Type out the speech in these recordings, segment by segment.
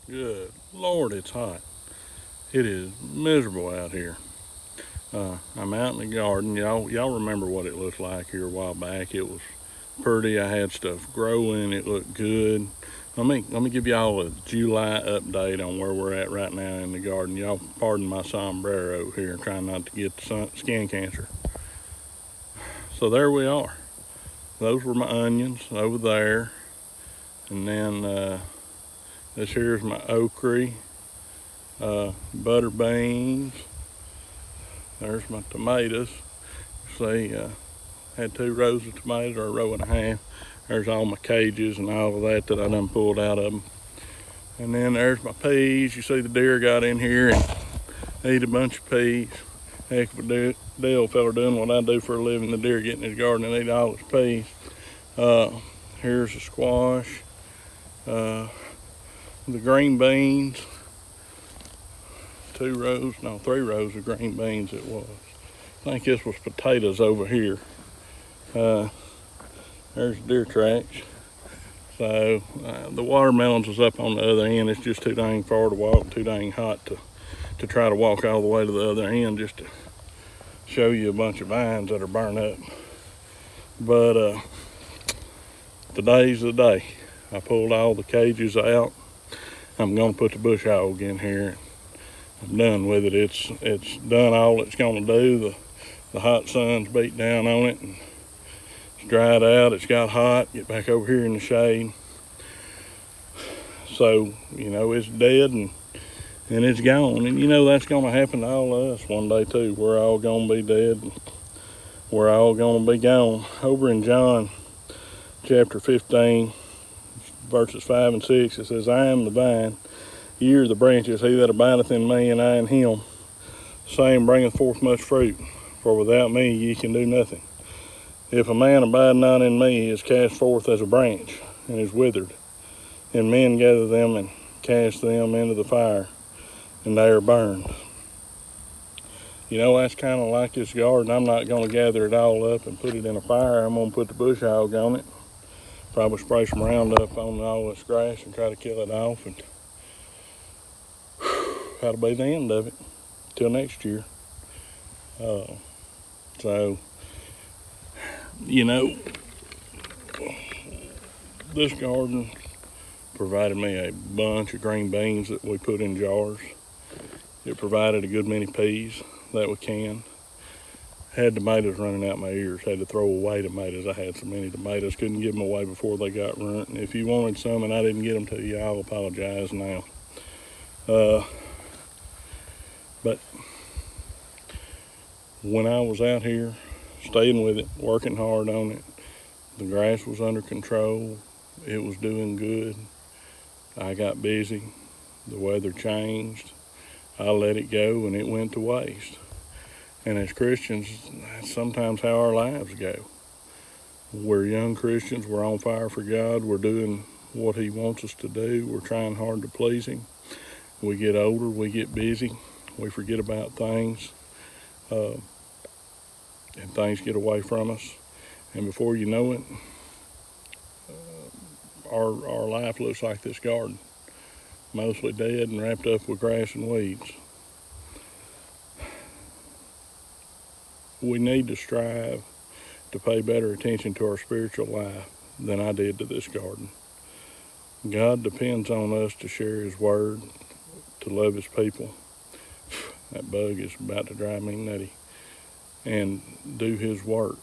Good Lord, it's hot. It is miserable out here. I'm out in the garden. Y'all remember what it looked like here a while back? It was pretty. I had stuff growing. It looked good. Let me give y'all a July update on where we're at right now in the garden. Y'all pardon my sombrero here, trying not to get skin cancer. So there we are. Those were my onions over there, and then this here's my okra, butter beans. There's my tomatoes. See, had 2 rows of tomatoes, or a row and a half. There's all my cages and all of that I done pulled out of them. And then there's my peas. You see the deer got in here and ate a bunch of peas. Heck of a deal, fella, doing what I do for a living. The deer get in his garden and eat all his peas. Here's the squash. The green beans. 3 rows of green beans it was. I think this was potatoes over here. There's deer tracks. So the watermelons was up on the other end. It's just too dang far to walk, too dang hot to try to walk all the way to the other end just to show you a bunch of vines that are burned up. But today's the day. I pulled all the cages out. I'm gonna put the bush hog in here. I'm done with it. It's done all it's gonna do. The hot sun's beat down on it and it's dried out. It's got hot. Get back over here in the shade. So, it's dead and it's gone. And that's gonna happen to all of us one day too. We're all gonna be dead and we're all gonna be gone. Over in John chapter 15, verses 5 and 6, it says, I am the vine, ye are the branches. He that abideth in me and I in him, the same bringeth forth much fruit. For without me ye can do nothing. If a man abide not in me, he is cast forth as a branch, and is withered. And men gather them and cast them into the fire, and they are burned. That's kind of like this garden. I'm not going to gather it all up and put it in a fire. I'm going to put the bush hog on it. Probably spray some Roundup on all this grass and try to kill it off. And that'll be the end of it. Till next year. So, this garden provided me a bunch of green beans that we put in jars. It provided a good many peas that we canned. Had tomatoes running out my ears. Had to throw away tomatoes. I had so many tomatoes. Couldn't give them away before they got ruined. And if you wanted some and I didn't get them to you, I'll apologize now. But when I was out here, staying with it, working hard on it, the grass was under control. It was doing good. I got busy. The weather changed. I let it go and it went to waste. And as Christians, that's sometimes how our lives go. We're young Christians. We're on fire for God. We're doing what He wants us to do. We're trying hard to please Him. We get older. We get busy. We forget about things. And things get away from us. And before you know it, our life looks like this garden. Mostly dead and wrapped up with grass and weeds. We need to strive to pay better attention to our spiritual life than I did to this garden. God depends on us to share His word, to love His people. That bug is about to drive me nutty. And do His work.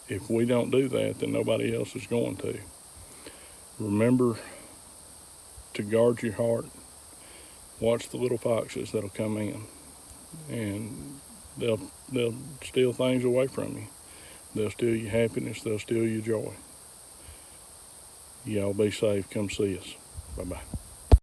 If we don't do that, then nobody else is going to. Remember to guard your heart. Watch the little foxes that'll come in, and they'll steal things away from you. They'll steal your happiness. They'll steal your joy. Y'all be safe. Come see us. Bye-bye.